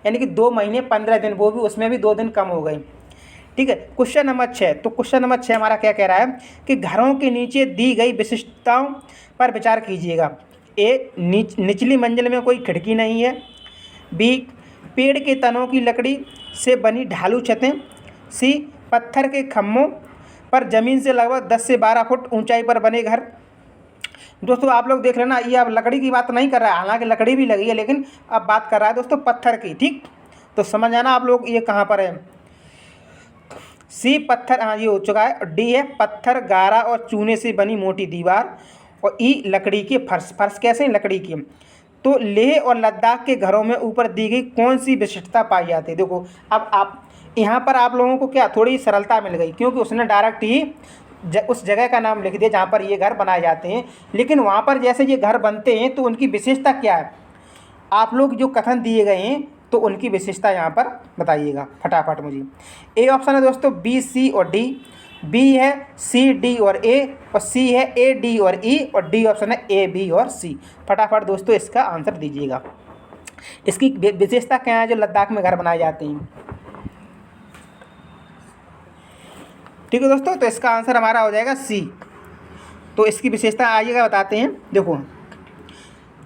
यानी कि 2 महीने 15 दिन, वो भी उसमें भी 2 दिन कम हो गए, ठीक है। क्वेश्चन नंबर 6, तो क्वेश्चन नंबर 6 हमारा क्या कह रहा है कि घरों के नीचे दी गई विशिष्टताओं पर विचार कीजिएगा। ए, निचली मंजिल में कोई खिड़की नहीं है। बी, पेड़ के तनों की लकड़ी से बनी ढालू छतें। सी, पत्थर के खम्भों पर ज़मीन से लगभग 10 से 12 फुट ऊंचाई पर बने घर। दोस्तों आप लोग देख लेना, ये अब लकड़ी की बात नहीं कर रहा है, हालांकि लकड़ी भी लगी है लेकिन अब बात कर रहा है दोस्तों पत्थर की, ठीक। तो समझ आना आप लोग ये कहाँ पर है। सी, पत्थर, हाँ ये हो चुका है। डी है पत्थर, गारा और चूने से बनी मोटी दीवार। और ई, लकड़ी के फर्श। फर्श कैसे हैं? लकड़ी की। तो लेह और लद्दाख के घरों में ऊपर दी गई कौन सी विशिष्टता पाई जाती है? देखो अब आप यहाँ पर आप लोगों को क्या थोड़ी सरलता मिल गई क्योंकि उसने डायरेक्ट ही उस जगह का नाम लिख दिया जहाँ पर ये घर बनाए जाते हैं, लेकिन वहाँ पर जैसे ये घर बनते हैं तो उनकी विशेषता क्या है, आप लोग जो कथन दिए गए हैं तो उनकी विशेषता यहाँ पर बताइएगा फटाफट मुझे। ए ऑप्शन है दोस्तों बी, सी और डी। बी है सी, डी और ए, और सी है ए, डी और ई, और डी ऑप्शन है ए, बी और सी। फटाफट दोस्तों इसका आंसर दीजिएगा। इसकी विशेषता क्या है जो लद्दाख में घर बनाए जाते हैं? ठीक है दोस्तों, तो इसका आंसर हमारा हो जाएगा सी। तो इसकी विशेषता आइएगा बताते हैं। देखो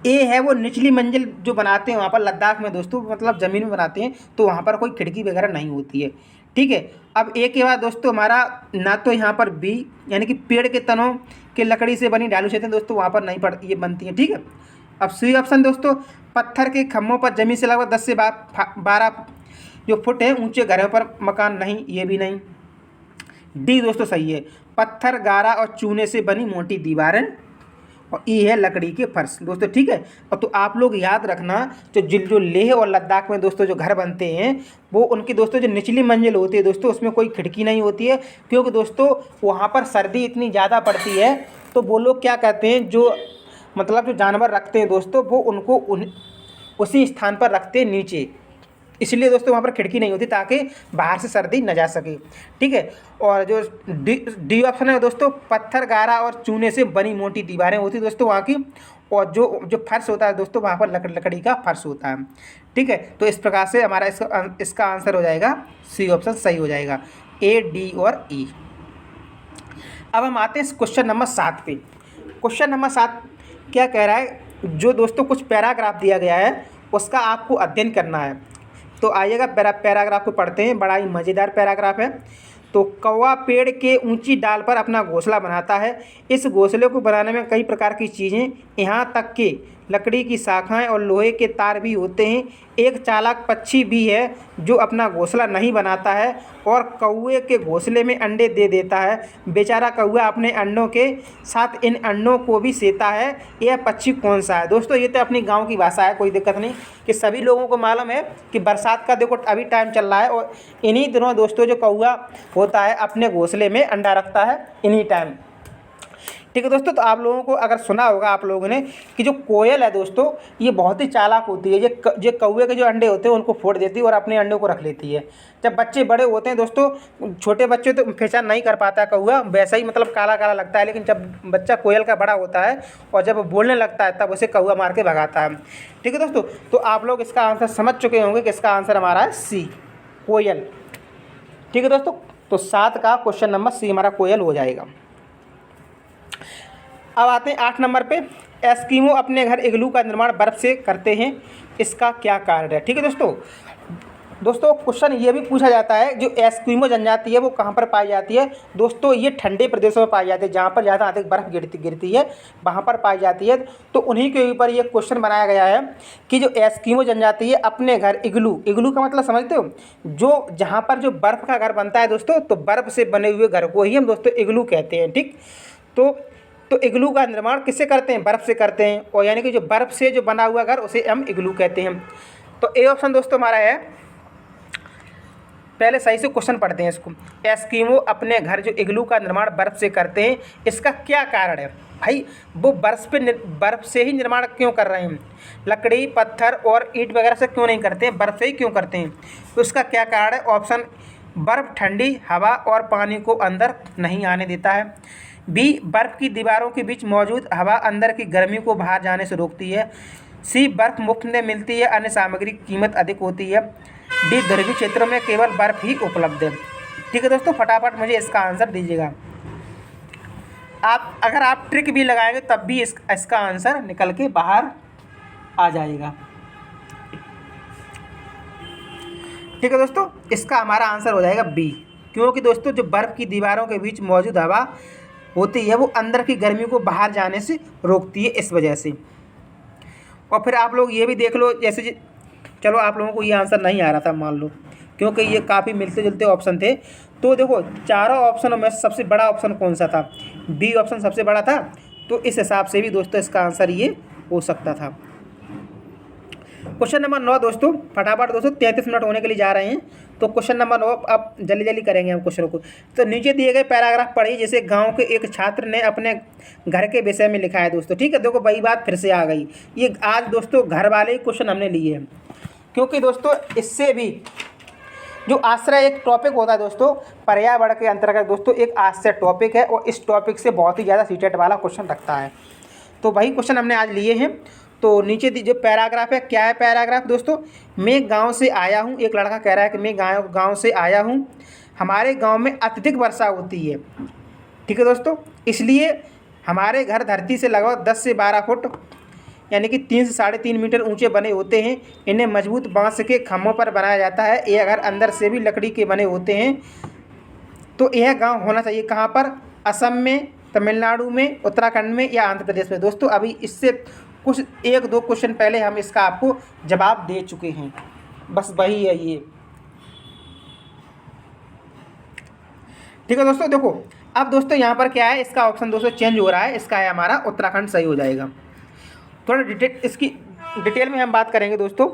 ए है वो निचली मंजिल जो बनाते हैं वहाँ पर लद्दाख में दोस्तों, मतलब ज़मीन में बनाते हैं तो वहाँ पर कोई खिड़की वगैरह नहीं होती है, ठीक है। अब ए के बाद दोस्तों हमारा ना तो यहाँ पर बी यानी कि पेड़ के तनों के लकड़ी से बनी ढालू छतें दोस्तों वहाँ पर नहीं पड़ ये बनती हैं, ठीक है। अब सी ऑप्शन दोस्तों, पत्थर के खम्भों पर जमीन से लगभग 10 से 12 जो फुट है ऊंचे घरों पर मकान नहीं, ये भी नहीं। डी दोस्तों सही है, पत्थर गारा और चूने से बनी मोटी दीवारें। और ई है लकड़ी के फर्श दोस्तों, ठीक है। और तो आप लोग याद रखना जो लेह और लद्दाख में दोस्तों जो घर बनते हैं वो उनकी दोस्तों जो निचली मंजिल होती है दोस्तों उसमें कोई खिड़की नहीं होती है, क्योंकि दोस्तों वहाँ पर सर्दी इतनी ज़्यादा पड़ती है। तो वो लोग क्या कहते हैं, जो मतलब जो जानवर रखते हैं दोस्तों वो उनको उसी स्थान पर रखते हैं नीचे, इसलिए दोस्तों वहाँ पर खिड़की नहीं होती ताकि बाहर से सर्दी न जा सके, ठीक है। और जो डी ऑप्शन है दोस्तों, पत्थर गारा और चूने से बनी मोटी दीवारें होती है दोस्तों वहाँ की। और जो फर्श होता है दोस्तों वहाँ पर लकड़ी का फर्श होता है, ठीक है। तो इस प्रकार से हमारा इसका आंसर हो जाएगा सी ऑप्शन सही हो जाएगा, ए, डी और ई। अब हम आते हैं क्वेश्चन नंबर 7 पे। क्वेश्चन नंबर 7 क्या कह रहा है, जो दोस्तों कुछ पैराग्राफ दिया गया है उसका आपको अध्ययन करना है। तो आइएगा पैराग्राफ को पढ़ते हैं, बड़ा ही मज़ेदार पैराग्राफ है। तो कौवा पेड़ के ऊंची डाल पर अपना घोंसला बनाता है। इस घोंसले को बनाने में कई प्रकार की चीज़ें, यहाँ तक कि लकड़ी की शाखाएं और लोहे के तार भी होते हैं। एक चालाक पक्षी भी है जो अपना घोंसला नहीं बनाता है और कौवे के घोंसले में अंडे दे देता है। बेचारा कौवा अपने अंडों के साथ इन अंडों को भी सेता है। यह पक्षी कौन सा है? दोस्तों ये तो अपनी गांव की भाषा है, कोई दिक्कत नहीं, कि सभी लोगों को मालूम है कि बरसात का देखो अभी टाइम चल रहा है और इन्हीं दिनों दोस्तों जो कौवा होता है अपने घोंसले में अंडा रखता है इन्हीं टाइम, ठीक है दोस्तों। तो आप लोगों को अगर सुना होगा आप लोगों ने कि जो कोयल है दोस्तों ये बहुत ही चालाक होती है। ये कौवे के जो अंडे होते हैं उनको फोड़ देती है और अपने अंडों को रख लेती है। जब बच्चे बड़े होते हैं दोस्तों, छोटे बच्चे तो पहचान नहीं कर पाता कौवा, वैसा ही मतलब काला काला लगता है, लेकिन जब बच्चा कोयल का बड़ा होता है और जब बोलने लगता है तब उसे कौवा मार के भगाता है, ठीक है दोस्तों। तो आप लोग इसका आंसर समझ चुके होंगे कि इसका आंसर हमारा है सी, कोयल, ठीक है दोस्तों। तो 7 का क्वेश्चन नंबर सी हमारा कोयल हो जाएगा। अब आते हैं 8 नंबर पे। एस्किमो अपने घर इग्लू का निर्माण बर्फ़ से करते हैं, इसका क्या कारण है? ठीक है दोस्तों क्वेश्चन ये भी पूछा जाता है जो एस्किमो जनजाति है वो कहाँ पर पाई जाती है? दोस्तों ये ठंडे प्रदेशों में पाई जाती है, जहाँ पर ज़्यादा अधिक बर्फ़ गिरती है वहाँ पर पाई जाती है। तो उन्हीं के ऊपर ये क्वेश्चन बनाया गया है कि जो एस्किमो जनजाति है अपने घर इग्लू का मतलब समझते हो, जो जहाँ पर जो बर्फ़ का घर बनता है दोस्तों, तो बर्फ़ से बने हुए घर को ही हम दोस्तों इग्लू कहते हैं, ठीक। तो इग्लू का निर्माण किससे करते हैं? बर्फ़ से करते हैं, और यानी कि जो बर्फ़ से जो बना हुआ घर उसे हम इग्लू कहते हैं। तो ए ऑप्शन दोस्तों हमारा है, पहले सही से क्वेश्चन पढ़ते हैं इसको। एस्किमो अपने घर जो इग्लू का निर्माण बर्फ़ से करते हैं, इसका क्या कारण है? भाई वो बर्फ़ से ही निर्माण क्यों कर रहे हैं? लकड़ी, पत्थर और ईंट वगैरह से क्यों नहीं करते हैं, बर्फ़ से ही क्यों करते हैं? तो इसका क्या कारण है? ऑप्शन, बर्फ़ ठंडी हवा और पानी को अंदर नहीं आने देता है। बी, बर्फ़ की दीवारों के बीच मौजूद हवा अंदर की गर्मी को बाहर जाने से रोकती है। सी, बर्फ़ मुफ्त में मिलती है, अन्य सामग्री की कीमत अधिक होती है। डी, ध्रुवीय क्षेत्रों में केवल बर्फ़ ही उपलब्ध है। ठीक है दोस्तों, फटाफट मुझे इसका आंसर दीजिएगा। अगर आप ट्रिक भी लगाएंगे तब भी इसका आंसर निकल के बाहर आ जाएगा। ठीक है दोस्तों, इसका हमारा आंसर हो जाएगा बी, क्योंकि दोस्तों जो बर्फ़ की दीवारों के बीच मौजूद हवा होती है वो अंदर की गर्मी को बाहर जाने से रोकती है, इस वजह से। और फिर आप लोग ये भी देख लो, जैसे चलो आप लोगों को ये आंसर नहीं आ रहा था मान लो, क्योंकि ये काफ़ी मिलते जुलते ऑप्शन थे। तो देखो चारों ऑप्शनों में सबसे बड़ा ऑप्शन कौन सा था? बी ऑप्शन सबसे बड़ा था। तो इस हिसाब से भी दोस्तों इसका आंसर ये हो सकता था। क्वेश्चन नंबर 9 दोस्तों, फटाफट दोस्तों 33 मिनट होने के लिए जा रहे हैं। तो क्वेश्चन नंबर 9 अब जल्दी करेंगे हम क्वेश्चन को। तो नीचे दिए गए पैराग्राफ पढ़िए, जैसे गांव के एक छात्र ने अपने घर के विषय में लिखा है दोस्तों। ठीक है, देखो वही बात फिर से आ गई। ये आज दोस्तों घर वाले ही क्वेश्चन हमने लिए हैं, क्योंकि दोस्तों इससे भी जो आश्रय एक टॉपिक होता है दोस्तों पर्यावरण के अंतर्गत दोस्तों एक आश्रय टॉपिक है, और इस टॉपिक से बहुत ही ज़्यादा सीटेट वाला क्वेश्चन रखता है। तो वही क्वेश्चन हमने आज लिए हैं। तो नीचे जो पैराग्राफ है, क्या है पैराग्राफ दोस्तों? मैं गांव से आया हूं, एक लड़का कह रहा है कि मैं गांव से आया हूं, हमारे गांव में अत्यधिक वर्षा होती है। ठीक है दोस्तों, इसलिए हमारे घर धरती से लगभग 10 से 12 फुट यानी कि 3 से 3.5 मीटर ऊंचे बने होते हैं। इन्हें मजबूत बांस के खम्भों पर बनाया जाता है। ये अगर अंदर से भी लकड़ी के बने होते हैं तो यह गांव होना चाहिए कहाँ पर? असम में, तमिलनाडु में, उत्तराखंड में या आंध्र प्रदेश में। दोस्तों अभी इससे कुछ 1-2 क्वेश्चन पहले हम इसका आपको जवाब दे चुके हैं, बस वही है ये। ठीक है दोस्तों, देखो अब दोस्तों यहाँ पर क्या है, इसका ऑप्शन दोस्तों चेंज हो रहा है। इसका है हमारा उत्तराखंड सही हो जाएगा। थोड़ा इसकी डिटेल में हम बात करेंगे दोस्तों।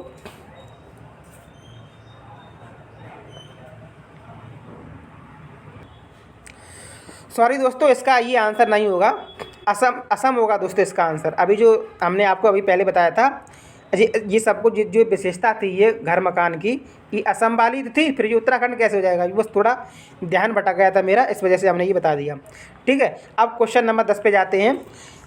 सॉरी दोस्तों, इसका ये आंसर नहीं होगा, असम होगा दोस्तों इसका आंसर। अभी जो हमने आपको अभी पहले बताया था, ये सब कुछ जो विशेषता थी ये घर मकान की, ये असम वाली थी, फिर ये उत्तराखंड कैसे हो जाएगा? बस थोड़ा ध्यान भटक गया था मेरा, इस वजह से हमने ये बता दिया। ठीक है, अब क्वेश्चन नंबर 10 पे जाते हैं।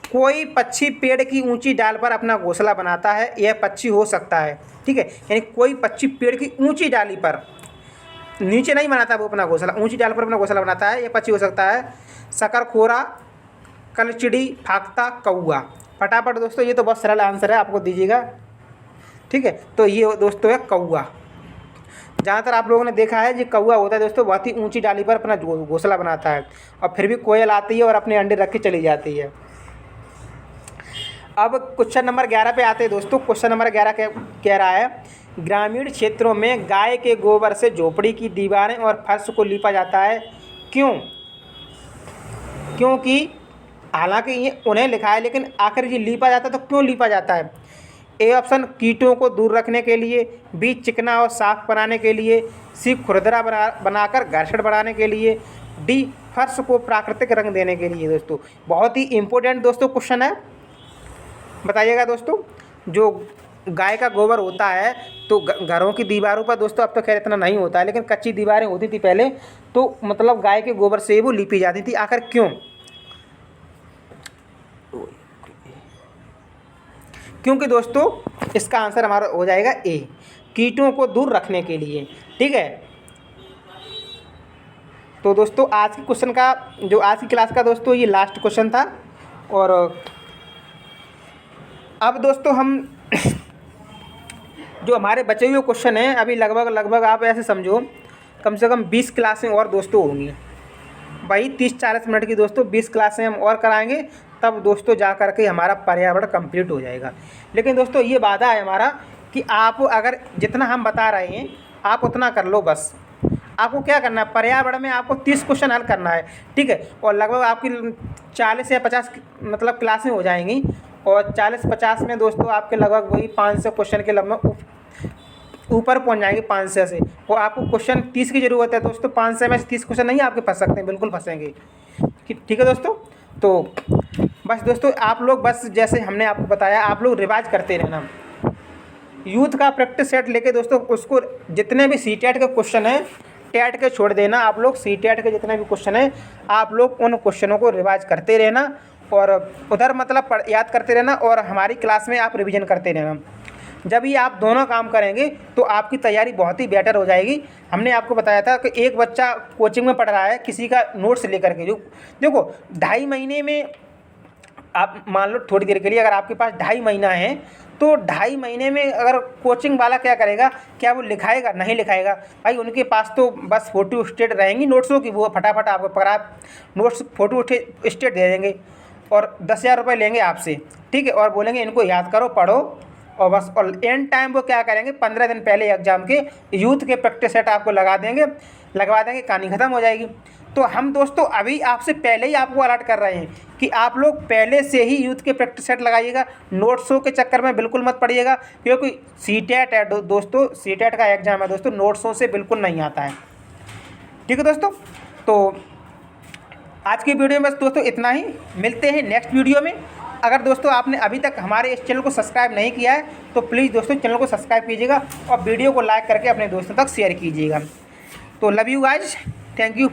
कोई पक्षी पेड़ की ऊंची डाल पर अपना घोंसला बनाता है, यह पक्षी हो सकता है। ठीक है, यानी कोई पक्षी पेड़ की ऊंची डाली पर, नीचे नहीं बनाता वो अपना घोंसला, ऊंची डाल पर अपना घोंसला बनाता है, यह पक्षी हो सकता है शकरखोरा, कलचिड़ी, फाख्ता, कौआ। फटाफट दोस्तों, ये तो बहुत सरल आंसर है, आपको दीजिएगा। ठीक है, तो ये दोस्तों है कौआ। जहाँ तक आप लोगों ने देखा है, ये कौआ होता है दोस्तों, बहुत ही ऊंची डाली पर अपना घोंसला बनाता है, और फिर भी कोयल आती है और अपने अंडे रख के चली जाती है। अब क्वेश्चन नंबर 11 पे आते हैं दोस्तों। क्वेश्चन नंबर 11 कह रहा है, ग्रामीण क्षेत्रों में गाय के गोबर से झोपड़ी की दीवारें और फर्श को लीपा जाता है, क्यों? क्योंकि हालांकि ये उन्हें लिखा है, लेकिन आखिर ये लीपा जाता है तो क्यों लीपा जाता है? ए ऑप्शन कीटों को दूर रखने के लिए, बी चिकना और साफ बनाने के लिए, सी खुरदरा बनाकर घर्षण बढ़ाने के लिए, डी फर्श को प्राकृतिक रंग देने के लिए। दोस्तों बहुत ही इम्पोर्टेंट दोस्तों क्वेश्चन है, बताइएगा दोस्तों। जो गाय का गोबर होता है तो घरों की दीवारों पर दोस्तों, अब तो खैर इतना नहीं होता है, लेकिन कच्ची दीवारें होती थी पहले, तो मतलब गाय के गोबर से वो लीपी जाती थी। आखिर क्यों? क्योंकि दोस्तों इसका आंसर हमारा हो जाएगा ए, कीटों को दूर रखने के लिए। ठीक है, तो दोस्तों आज की क्वेश्चन का, जो आज की क्लास का दोस्तों ये लास्ट क्वेश्चन था। और अब दोस्तों हम जो हमारे बचे हुए क्वेश्चन हैं, अभी लगभग आप ऐसे समझो कम से कम 20 क्लासें और दोस्तों होंगी। भाई 30-40 मिनट की दोस्तों 20 क्लासें हम और कराएंगे, तब दोस्तों जा कर के हमारा पर्यावरण कंप्लीट हो जाएगा। लेकिन दोस्तों ये वादा है हमारा कि आप अगर जितना हम बता रहे हैं आप उतना कर लो। बस आपको क्या करना है, पर्यावरण में आपको 30 क्वेश्चन हल करना है। ठीक है, और लगभग आपकी 40 या 50 मतलब क्लासें हो जाएंगी, और 40-50 में दोस्तों आपके लगभग वही 500 क्वेश्चन के लगभग ऊपर पहुंच जाएंगे 500 से। और आपको क्वेश्चन 30 की ज़रूरत है दोस्तों, 500 में से 30 क्वेश्चन नहीं आपके फंस सकते हैं, बिल्कुल फंसेंगे। ठीक है दोस्तों, तो बस दोस्तों आप लोग बस जैसे हमने आपको बताया, आप लोग रिवाइज करते रहना। यूथ का प्रैक्टिस सेट लेके दोस्तों, उसको जितने भी सीटेट के क्वेश्चन हैं टेट के छोड़ देना। आप लोग सीटेट के जितने भी क्वेश्चन हैं आप लोग उन क्वेश्चनों को रिवाइज करते रहना, और उधर मतलब याद करते रहना, और हमारी क्लास में आप रिवीजन करते रहना। जब ही आप दोनों काम करेंगे तो आपकी तैयारी बहुत ही बेटर हो जाएगी। हमने आपको बताया था कि एक बच्चा कोचिंग में पढ़ रहा है किसी का नोट्स लेकर के, जो देखो 2.5 महीने में, आप मान लो थोड़ी देर के लिए अगर आपके पास 2.5 महीना है, तो 2.5 महीने में अगर कोचिंग वाला क्या करेगा, क्या वो लिखाएगा? नहीं लिखाएगा भाई। उनके पास तो बस फ़ोटो स्टेट रहेंगी नोट्सों की, वो फटाफट आपको पकड़ा नोट्स फ़ोटो स्टेट दे देंगे और 10,000 रुपये लेंगे आपसे। ठीक है, और बोलेंगे इनको याद करो, पढ़ो, और बस। और एंड टाइम वो क्या करेंगे, 15 दिन पहले एग्जाम के यूथ के प्रैक्टिस सेट आपको लगवा देंगे, कहानी ख़त्म हो जाएगी। तो हम दोस्तों अभी आपसे पहले ही आपको अलर्ट कर रहे हैं कि आप लोग पहले से ही यूथ के प्रैक्टिस सेट लगाइएगा, नोट्सों के चक्कर में बिल्कुल मत पड़िएगा, क्योंकि सीटेट है दोस्तों, सीटेट का एग्ज़ाम है दोस्तों, नोट्सों से बिल्कुल नहीं आता है। ठीक है दोस्तों, तो आज की वीडियो में बस दोस्तों इतना ही। मिलते हैं नेक्स्ट वीडियो में। अगर दोस्तों आपने अभी तक हमारे इस चैनल को सब्सक्राइब नहीं किया है तो प्लीज़ दोस्तों चैनल को सब्सक्राइब कीजिएगा और वीडियो को लाइक करके अपने दोस्तों तक शेयर कीजिएगा। तो love you guys, thank you.